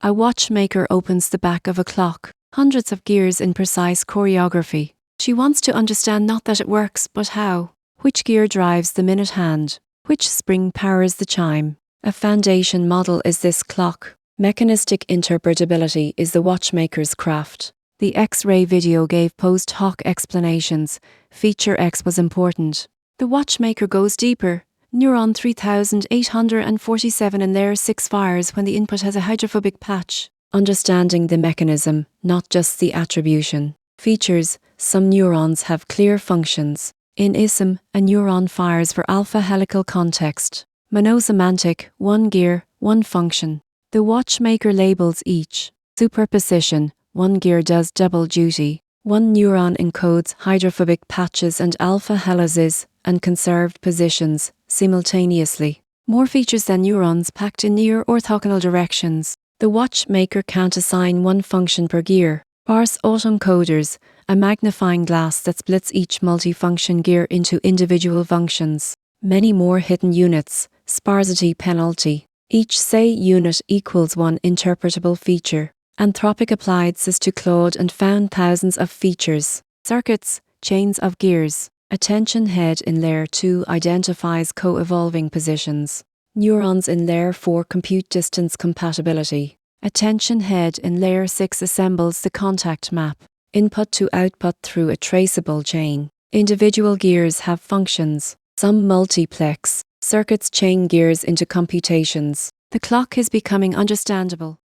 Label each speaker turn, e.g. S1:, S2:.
S1: A watchmaker opens the back of a clock, hundreds of gears in precise choreography. She wants to understand not that it works, but how. Which gear drives the minute hand? Which spring powers the chime? A foundation model is this clock. Mechanistic interpretability is the watchmaker's craft. The X-ray video gave post hoc explanations. Feature X was important. The watchmaker goes deeper. Neuron 3847 in layer 6 fires when the input has a hydrophobic patch. Understanding the mechanism, not just the attribution. Features: some neurons have clear functions. In ISM, a neuron fires for alpha helical context. Monosemantic, one gear, one function. The watchmaker labels each. Superposition, one gear does double duty. One neuron encodes hydrophobic patches and alpha helices and conserved positions simultaneously. More features than neurons packed in near orthogonal directions. The watchmaker can't assign one function per gear. Sparse autoencoders, a magnifying glass that splits each multifunction gear into individual functions. Many more hidden units. Sparsity penalty. Each say unit equals one interpretable feature. Anthropic applied this to Claude and found thousands of features. Circuits, chains of gears. Attention head in layer 2 identifies co-evolving positions. Neurons in layer 4 compute distance compatibility. Attention head in layer 6 assembles the contact map. Input to output through a traceable chain. Individual gears have functions. Some multiplex. Circuits chain gears into computations. The clock is becoming understandable.